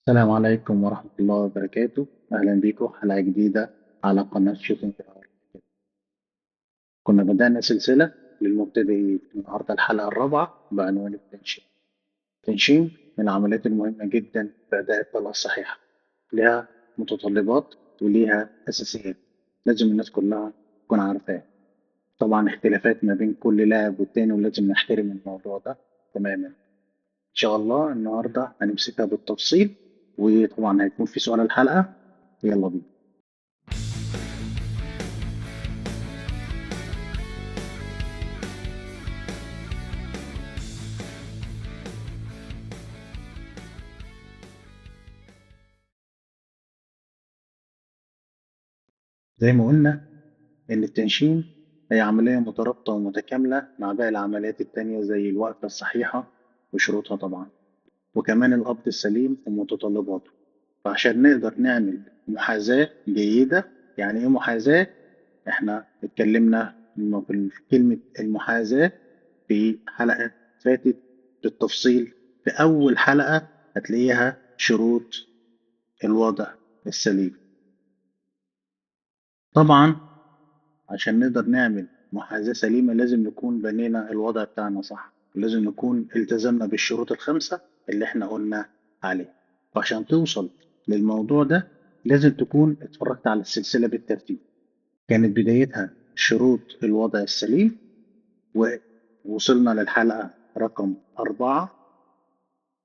السلام عليكم ورحمة الله وبركاته. أهلا بيكم حلقة جديدة على قناة شوتنج. كنا بدأنا سلسلة للمبتدئين، النهاردة الحلقة الرابعة بعنوان التنشين. التنشين من العمليات المهمة جدا في أداء الطلقة الصحيحة، لها متطلبات وليها أساسيات لازم الناس كلها تكون عارفاها. طبعا اختلافات ما بين كل لاعب والتاني ولازم نحترم الموضوع ده تماما. إن شاء الله النهاردة هنمسكها بالتفصيل، وطبعا هيكون في سؤال الحلقة. يلا بينا. زي ما قلنا إن التنشين هي عملية مترابطة ومتكاملة مع باقي العمليات التانية زي الوقفة الصحيحة وشروطها طبعا، وكمان القبض السليم ومتطلباته. فعشان نقدر نعمل محاذاة جيدة، يعني إيه محاذاة؟ إحنا اتكلمنا في كلمة المحاذاة في حلقة فاتت بالتفصيل. في أول حلقة هتلاقيها شروط الوضع السليم. طبعا عشان نقدر نعمل محاذاة سليمة لازم نكون بنينا الوضع بتاعنا صح، ولازم نكون التزمنا بالشروط الخمسة اللي احنا قلنا عليها. وعشان توصل للموضوع ده لازم تكون اتفرجت على السلسلة بالترتيب. كانت بدايتها شروط الوضع السليم، ووصلنا للحلقة رقم 4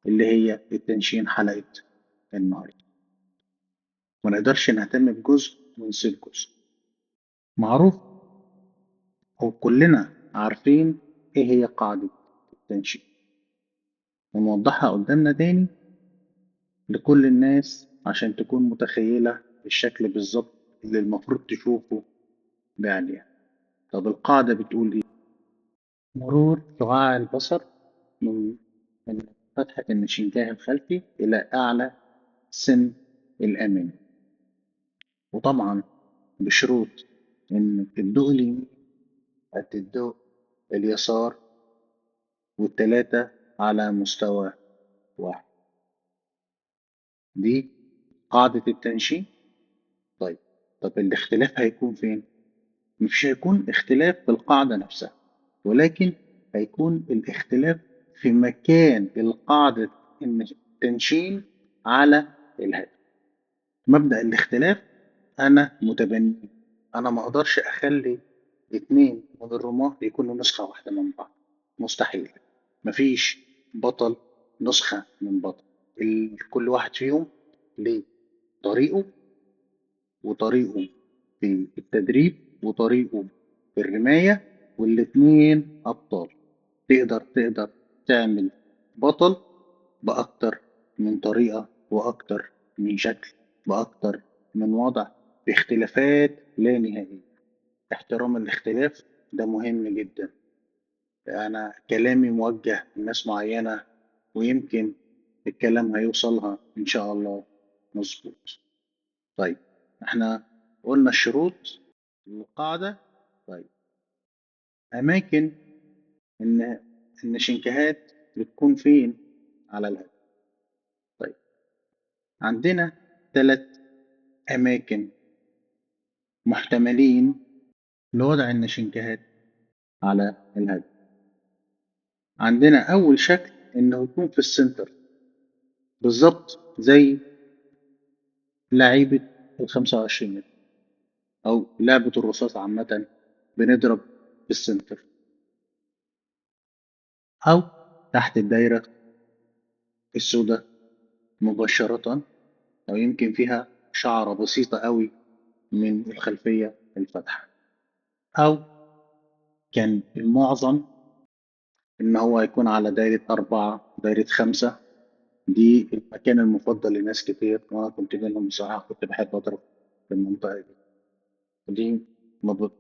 اللي هي التنشين حلقة النهاردة. ما نقدرش نهتم بجزء ونسيب جزء. معروف أو كلنا عارفين إيه هي قاعدة التنشئة، ونوضحها قدامنا تاني لكل الناس عشان تكون متخيلة الشكل بالظبط اللي المفروض تشوفه بعينيها. طب القاعدة بتقول إيه؟ مرور شعاع البصر من من فتحة النشنجاه الخلفي إلى أعلى سن الأمان، وطبعا بشروط إن الضوء اليمين قد الضوء اليسار، والتلاتة على مستوى واحد. دي قاعدة التنشين. طيب، الاختلاف هيكون فين؟ مش هيكون اختلاف في القاعدة نفسها، ولكن هيكون الاختلاف في مكان القاعدة التنشين على الهدف. مبدأ الاختلاف أنا متبني. أنا ما أقدرش أخلي اتنين من الرماة يكونوا نسخة واحدة من بعض، مستحيل. مفيش بطل نسخة من بطل. كل واحد فيهم ليه طريقه، وطريقه في التدريب، وطريقه في الرماية، والاتنين أبطال. تقدر تعمل بطل بأكتر من طريقة وأكتر من شكل، بأكتر من وضع، باختلافات لا نهائية. احترام الاختلاف ده مهم جدا. أنا كلامي موجه لناس معينة، ويمكن الكلام هيوصلها إن شاء الله مظبوط. طيب، احنا قلنا الشروط والقاعدة. طيب، أماكن إن الشنكهات بتكون فين على الهواء؟ طيب، عندنا ثلاث أماكن محتملين لوضع النشنكهات على الهواء. عندنا أول شكل إنه يكون في السنتر، بالظبط زي لعيبة ال25 متر أو لعبة الرصاص عامة، بنضرب في السنتر، أو تحت الدايرة السوداء مباشرة، أو يمكن فيها شعرة بسيطة قوي من الخلفية الفاتحة. أو كان المعظم إن هو يكون على دايرة 4، دايرة 5. دي المكان المفضل لناس كتير، وأنا كنت منهم بصراحة. كنت بحب أضرب في المنطقة دي. ودي ما, ب...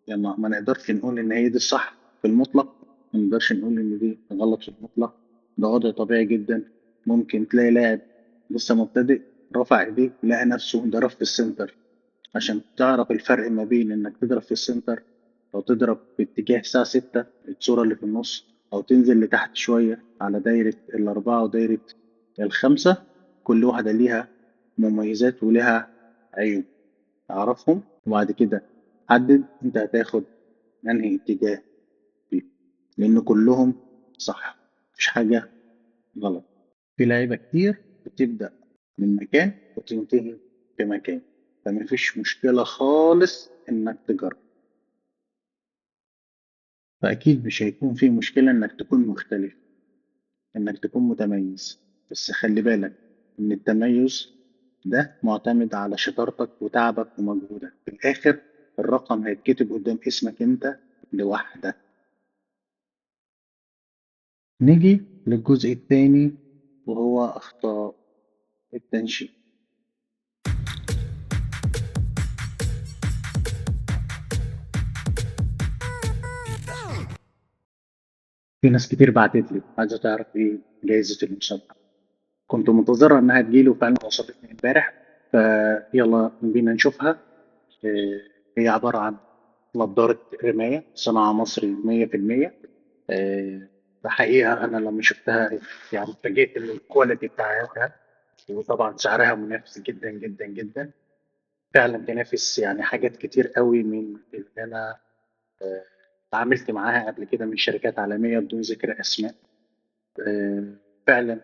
يعني ما نقدرش نقول إن هي دي الصح في المطلق، ما نقدرش نقول إن دي غلط في المطلق. ده وضع طبيعي جدا. ممكن تلاقي لاعب لسه مبتدئ رفع ايديه لقى نفسه ضرب في السنتر. عشان تعرف الفرق ما بين انك تضرب في السنتر، او تضرب في اتجاه الساعة 6 الصورة اللي في النص، او تنزل لتحت شوية على دايرة 4 ودايرة 5، كل واحدة ليها مميزات ولها عيوب، تعرفهم وبعد كده حدد أنت هتاخد أنهي اتجاه فيه، لأن كلهم صح، مفيش حاجة غلط. في لعيبة كتير بتبدأ من مكان وتنتهي في مكان، فمفيش مشكلة خالص إنك تجرب. فأكيد مش هيكون في مشكلة إنك تكون مختلف، إنك تكون متميز، بس خلي بالك إن التميز ده معتمد على شطارتك وتعبك ومجهودك. في الآخر الرقم هيتكتب قدام اسمك أنت لوحدك. نيجي للجزء الثاني وهو أخطاء التنشئ. في ناس كتير بعتت لي عايزة تعرف إيه جايزة المسابقة، كنت منتظرة إنها تجيلي وفعلا وصلتني إمبارح، فيلا بينا نشوفها. آه، هي عبارة عن نظارة رماية صناعة مصري 100%. الحقيقة أنا لما شفتها يعني اتفاجئت من الكواليتي بتاعتها، وطبعا سعرها منافس جدا جدا جدا، فعلا تنافس يعني حاجات كتير قوي من اللي أنا آه، اتعاملت معاها قبل كده من شركات عالمية بدون ذكر أسماء. آه، فعلا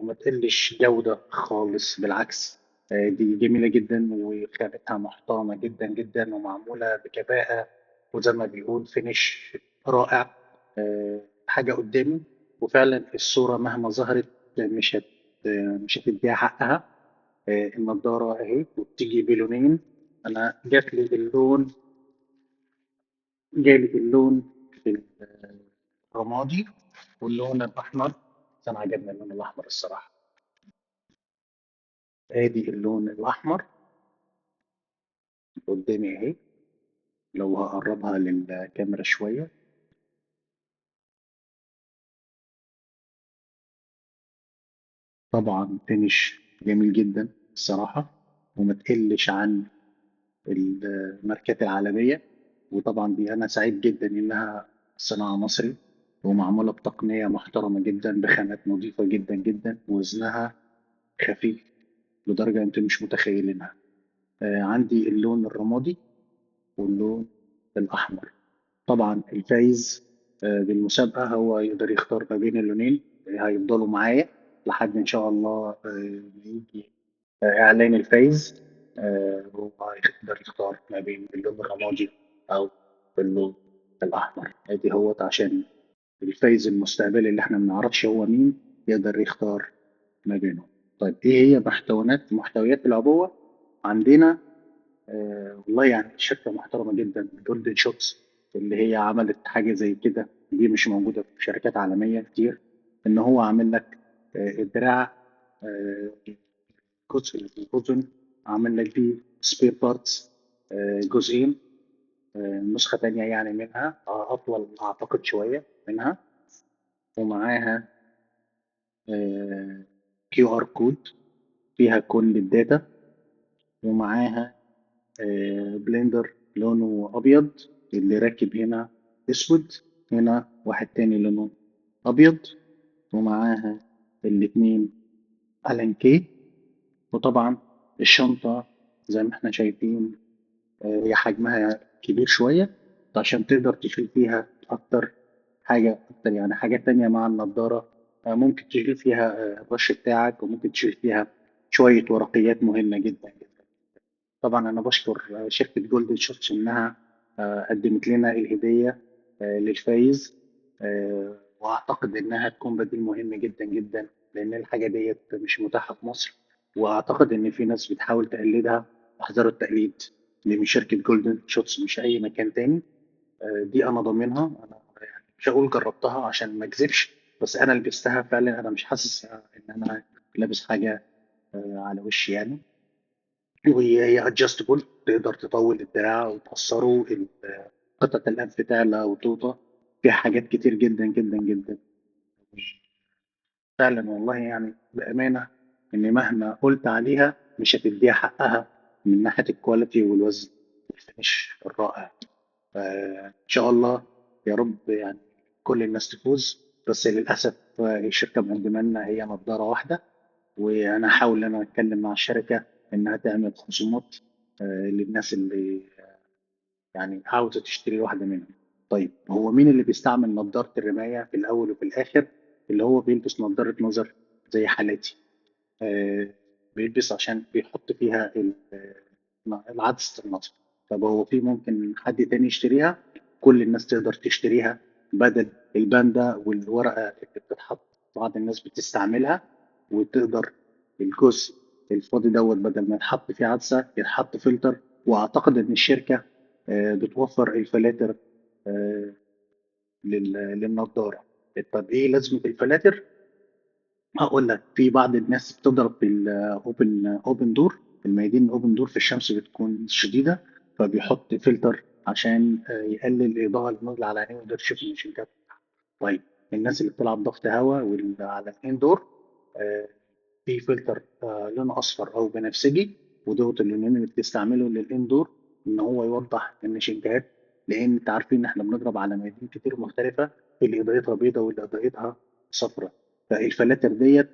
ما تقلش جودة خالص، بالعكس. دي جميلة جدا وخامتها محترمة جدا جدا ومعمولة بكفاءة، وزي ما بيقول فينش رائع. حاجة قدامي وفعلا الصورة مهما ظهرت مش هت مش هتديها حقها. النضارة اهي وبتيجي بلونين. انا جالي اللون الرمادي واللون الاحمر، بس انا عجبني اللون الاحمر الصراحة. ادي اللون الاحمر قدامي اهي، لو هقربها للكاميرا شوية. طبعا فينش جميل جدا الصراحة، وما تقلش عن الماركات العالمية. وطبعا دي أنا سعيد جدا إنها صناعة مصري ومعمولة بتقنية محترمة جدا بخامات نظيفة جدا جدا، ووزنها خفيف لدرجة أنت مش متخيلينها. عندي اللون الرمادي واللون الأحمر. طبعا الفايز بالمسابقة هو يقدر يختار ما بين اللونين، هيفضلوا معايا لحد إن شاء الله ما يجي إعلان الفايز. هو هيقدر يختار ما بين اللون الرمادي أو اللون الأحمر. ادي هوت عشان الفايز المستقبلي اللي احنا ما نعرفش هو مين يقدر يختار ما بينهم. طيب ايه هي محتويات العبوة عندنا؟ والله يعني شركة محترمة جدا جولدن شوتس اللي هي عملت حاجة زي كده، دي مش موجودة في شركات عالمية كتير. إن هو عامل لك الدراع، آه، جزء الأذن عامل لك بيه سبير بارتس جزئين. نسخة تانية يعني منها أطول أعتقد شوية منها، ومعاها كيو آر كود فيها كل الداتا، ومعاها بلندر لونه أبيض اللي راكب هنا أسود، هنا واحد تاني لونه أبيض، ومعاها الاتنين ألان كي. وطبعا الشنطة زي ما احنا شايفين هي حجمها كبير شوية عشان تقدر تشيل فيها أكتر حاجة أكتر، يعني حاجات تانية مع النضارة. ممكن تشيل فيها الرش بتاعك، وممكن تشيل فيها شوية ورقيات مهمة جدا جدا. طبعا أنا بشكر شركة جولد شوتش إنها قدمت لنا الهدية للفايز. وأعتقد إنها تكون بديل مهم جدا جدا، لأن الحاجة ديت مش متاحة في مصر، وأعتقد إن في ناس بتحاول تقلدها. احذروا التقليد، دي من شركة جولدن شوتس مش أي مكان تاني. دي أنا ضامنها. أنا يعني مش هقول جربتها عشان ما أكذبش، بس أنا لبستها فعلا، أنا مش حاسس إن أنا لابس حاجة على وشي يعني. وهي ادجستبل، تقدر تطول الدراع وتقصره، قطعة الأنف تعلى وتوطى، فيها حاجات كتير جدا جدا جدا. فعلا والله يعني بأمانة إن مهما قلت عليها مش هتديها حقها من ناحية الكواليتي والوزن والفينش الرائع. إن شاء الله يا رب يعني كل الناس تفوز، بس للأسف الشركة مقدمة لنا هي نظارة واحدة، وأنا هحاول إن أنا أتكلم مع الشركة إنها تعمل خصومات للناس اللي يعني عاوزة تشتري واحدة منهم. طيب هو مين اللي بيستعمل نظارة الرماية في الأول وفي الآخر؟ اللي هو بيلبس نظارة نظر زي حالاتي. آه، بيلبس عشان بيحط فيها العدسة النظر. طب هو في ممكن حد تاني يشتريها؟ كل الناس تقدر تشتريها بدل الباندا والورقة اللي بتتحط. بعض الناس بتستعملها وتقدر الجزء الفاضي دوت بدل ما يتحط فيه عدسة يتحط فلتر. وأعتقد إن الشركة بتوفر الفلاتر آه، للنضارة. طب إيه لازمة الفلاتر؟ هقول لك في بعض الناس بتضرب في الاوبن دور. الميادين الاوبن دور في الشمس بتكون شديده، فبيحط فلتر عشان يقلل الاضاءه اللي نازله على عينيه ويقدر يشوف المشاهدات. طيب الناس اللي بتلعب ضغط هواء على الاندور في فلتر لونه اصفر او بنفسجي، ودوت اللونين اللي بتستعمله للاندور ان هو يوضح النشنجات. لان انت عارفين ان احنا بنضرب على ميادين كتير مختلفه، اللي اضاءتها بيضاء واللي اضاءتها صفراء. فالفلاتر ديت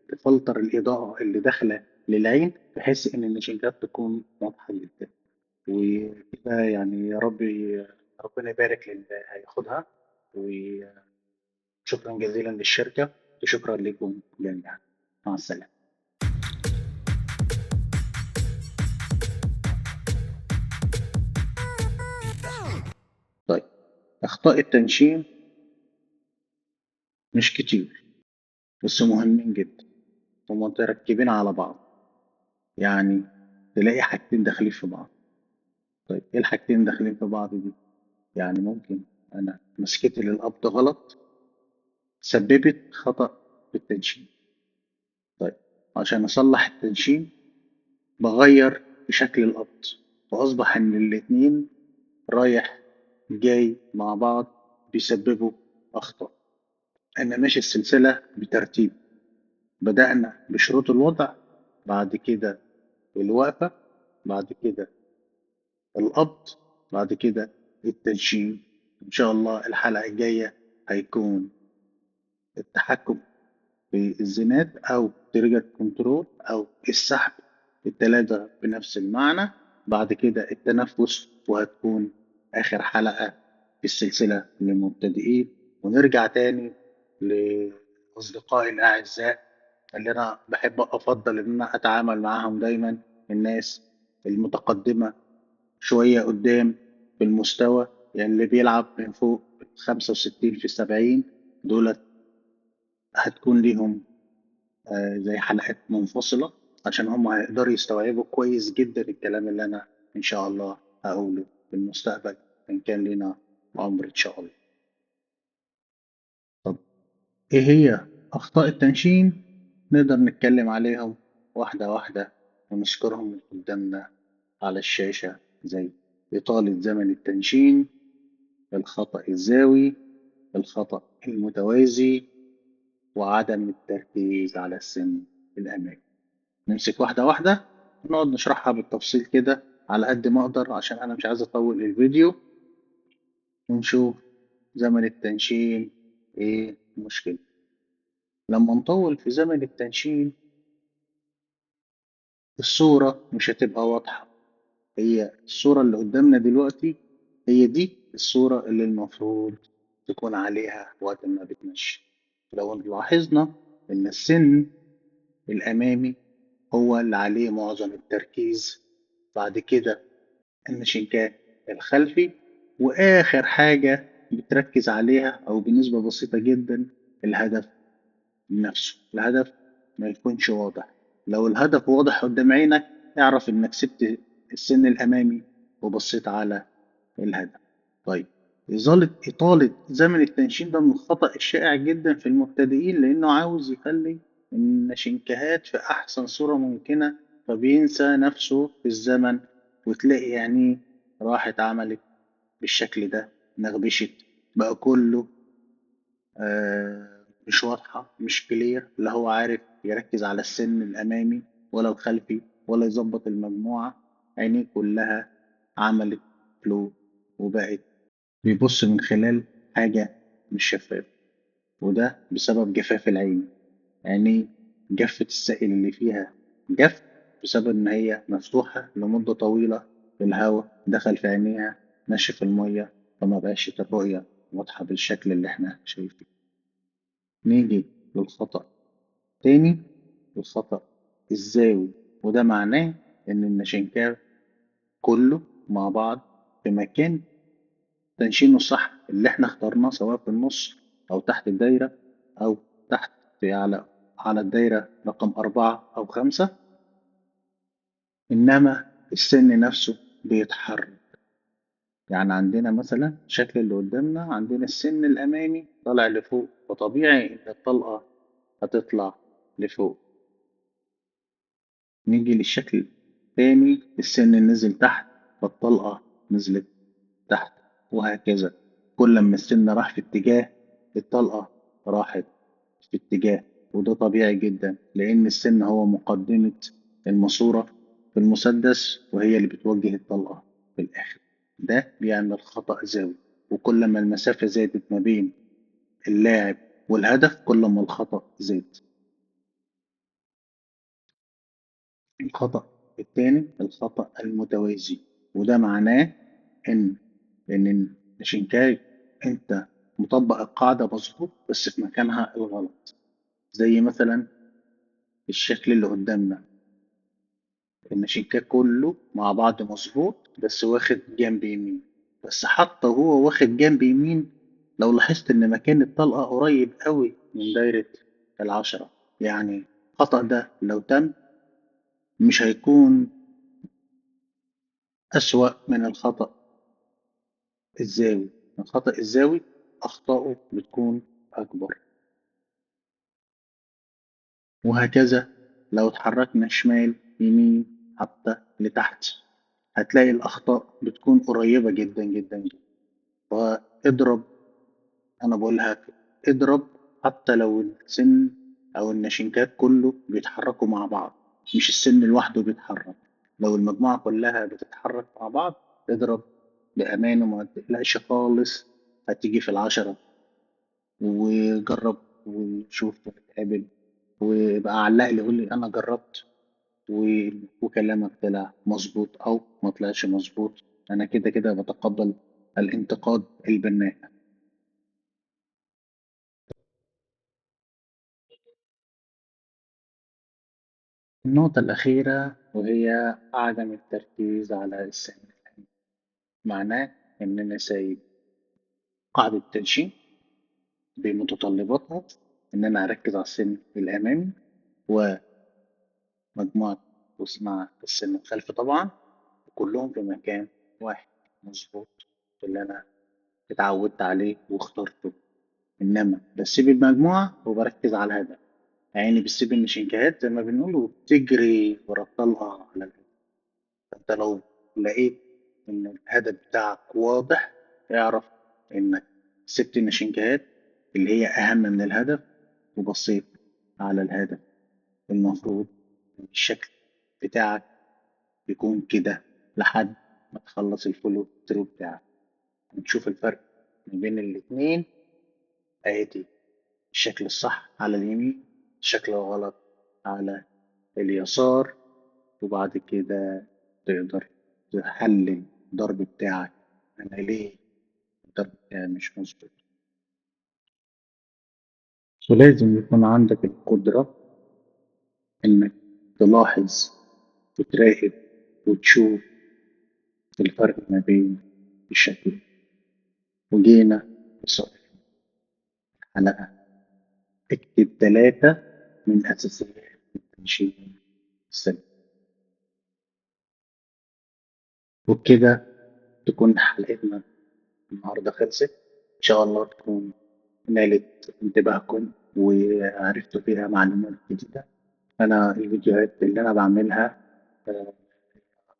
بتفلتر الاضاءه اللي داخله للعين بحيث ان النشنجات تكون واضحه جدا. وكده يعني يا رب ربنا يبارك للي هياخدها. وشكرا جزيلا للشركه وشكرا لكم جميعا. مع السلامه. طيب أخطاء التنشين مش كتير بس مهمين جدا ومتركبين على بعض. يعني تلاقي حاجتين داخلين في بعض. طيب إيه الحاجتين داخلين في بعض دي؟ يعني ممكن أنا مسكتي للقبض غلط سببت خطأ في التنشين. طيب عشان أصلح التنشين بغير في شكل القبض، فأصبح إن الاتنين رايح جاي مع بعض بيسببوا أخطاء. أنا ماشي السلسلة بترتيب. بدأنا بشروط الوضع، بعد كده الوقفة، بعد كده القبض، بعد كده التنشين. إن شاء الله الحلقة الجاية هيكون التحكم في الزناد أو تريجر كنترول أو السحب، التلاتة بنفس المعنى. بعد كده التنفس، وهتكون آخر حلقة في السلسلة للمبتدئين. ونرجع تاني لأصدقائي الأعزاء اللي أنا بحب أفضل إن أنا أتعامل معاهم دايما، الناس المتقدمة شوية قدام في المستوى. يعني اللي بيلعب من فوق 65 في 70 دولت هتكون ليهم زي حلقات منفصلة عشان هم هيقدروا يستوعبوا كويس جدا الكلام اللي أنا إن شاء الله هقوله في المستقبل إن كان لنا عمر إن شاء الله. طب إيه هي أخطاء التنشين؟ نقدر نتكلم عليهم واحدة واحدة ونذكرهم من قدامنا على الشاشة، زي إطالة زمن التنشين، الخطأ الزاوي، الخطأ المتوازي، وعدم التركيز على السن الأمامي. نمسك واحدة واحدة ونقعد نشرحها بالتفصيل كده على قد ما أقدر عشان أنا مش عايز أطول الفيديو. ونشوف زمن التنشين إيه المشكلة. لما نطول في زمن التنشين الصورة مش هتبقى واضحة. هي الصورة اللي قدامنا دلوقتي هي دي الصورة اللي المفروض تكون عليها وقت ما بتمشي. لو لاحظنا إن السن الأمامي هو اللي عليه معظم التركيز، بعد كده النشنكان الخلفي، وآخر حاجة بتركز عليها أو بنسبة بسيطة جدا الهدف نفسه. الهدف ما يكونش واضح. لو الهدف واضح قدام عينك اعرف إنك سبت السن الأمامي وبصيت على الهدف. طيب إطالة زمن التنشين ده من الخطأ الشائع جدا في المبتدئين، لأنه عاوز يخلي النشنكهات في أحسن صورة ممكنة، فبينسى نفسه في الزمن. وتلاقي يعني راحت عملت بالشكل ده، نغبشت بقى كله مش واضحة مش كلير. لا هو عارف يركز على السن الأمامي ولا الخلفي ولا يظبط المجموعة. عينيه كلها عملت فلو وبقت بيبص من خلال حاجة مش شفافة، وده بسبب جفاف العين. عينيه جفت السائل اللي فيها، جف بسبب إن هي مفتوحة لمدة طويلة، الهواء دخل في عينيها نشف المية، فما بقاش الرؤية واضحة بالشكل اللي احنا شايفينه. نيجي للخطأ تاني، الخطأ الزاوي، وده معناه إن النشنكاو كله مع بعض في مكان تنشينه الصح اللي احنا اخترناه، سواء في النص أو تحت الدايرة أو تحت على الدايرة رقم 4 أو 5. إنما السن نفسه بيتحرك. يعني عندنا مثلا الشكل اللي قدامنا، عندنا السن الأمامي طالع لفوق، فطبيعي إن الطلقة هتطلع لفوق. نيجي للشكل التاني، السن نزل تحت فالطلقة نزلت تحت، وهكذا. كل ما السن راح في اتجاه، الطلقة راحت في اتجاه. وده طبيعي جدا، لأن السن هو مقدمة الماسورة في المسدس، وهي اللي بتوجه الطلقة في الآخر. ده بيعمل خطأ زاوي، وكل ما المسافة زادت ما بين اللاعب والهدف كل ما الخطأ زاد. الخطأ الثاني الخطأ المتوازي، وده معناه إن الشنكاي أنت مطبق القاعدة مظبوط بس في مكانها الغلط. زي مثلا الشكل اللي قدامنا، الشنكاي كله مع بعض مظبوط بس واخد جنب يمين. بس حتى هو واخد جنب يمين، لو لاحظت إن مكان الطلقة قريب قوي من دايرة ال10، يعني الخطأ ده لو تم مش هيكون أسوأ من الخطأ الزاوي. الخطأ الزاوي أخطاؤه بتكون أكبر. وهكذا لو اتحركنا شمال يمين حتى لتحت، هتلاقي الأخطاء بتكون قريبة جدا جدا جدا. فاضرب، أنا بقولها اضرب حتى لو السن أو النشنكات كله بيتحركوا مع بعض، مش السن لوحده بيتحرك. لو المجموعة كلها بتتحرك مع بعض، اضرب بأمان وما تقلقش خالص، هتيجي في ال10. وجرب وشوف ونتقابل، ويبقى علق لي قول لي انا جربت وكلامك طلع مظبوط او ما طلعش مظبوط. انا كده كده بتقبل الانتقاد البناء. النقطة الأخيرة وهي عدم التركيز على السن. معناه إن أنا سايب قاعدة تنشين بمتطلباتها، إن أنا أركز على السن الأمامي ومجموعة واسمها السن الخلفي طبعا، كلهم في مكان واحد مظبوط اللي أنا اتعودت عليه واخترته. إنما بسيب المجموعة وبركز على الهدف، يعني بتسيب النشنكهات زي ما بنقول وبتجري ورا الطلقة على الهدف. فأنت لو لقيت إن الهدف بتاعك واضح، اعرف إنك سبت النشنكهات اللي هي أهم من الهدف وبصيت على الهدف. المفروض الشكل بتاعك يكون كده لحد ما تخلص الفولو ثرو بتاعك، وتشوف الفرق ما بين الاتنين. ادي الشكل الصح على اليمين، الشكل الغلط على اليسار. وبعد كده تقدر تحلل الضرب بتاعك، انا ليه الضرب بتاعي مش مظبوط. ولازم يكون عندك القدرة انك تلاحظ وتراقب وتشوف الفرق ما بين الشكل. وجينا لسؤال الحلقة، اكتب 3 من أساسيات التنشين السلبي. وبكده تكون حلقتنا النهاردة خلصت. إن شاء الله تكون نالت انتباهكم وعرفتوا فيها معلومات جديدة. أنا الفيديوهات اللي أنا بعملها آه،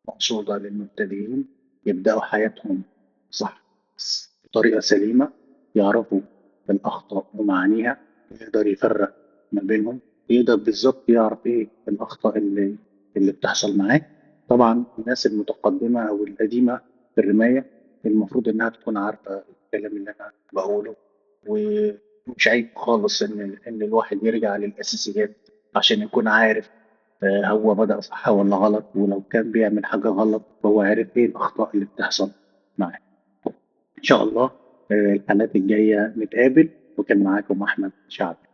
مقصودة للمبتدئين يبدأوا حياتهم صح، بطريقة سليمة، يعرفوا الأخطاء ومعانيها، يقدر يفرق ما بينهم، يقدر بالظبط يعرف إيه الأخطاء اللي بتحصل معاه. طبعا الناس المتقدمة أو القديمة في الرماية المفروض إنها تكون عارفة الكلام اللي أنا بقوله. ومش عيب خالص إن الواحد يرجع للأساسيات عشان يكون عارف هو بدأ صح ولا غلط، ولو كان بيعمل حاجة غلط فهو عارف إيه الأخطاء اللي بتحصل معاه. إن شاء الله الحلقات الجاية نتقابل. وكان معاكم أحمد شعبي.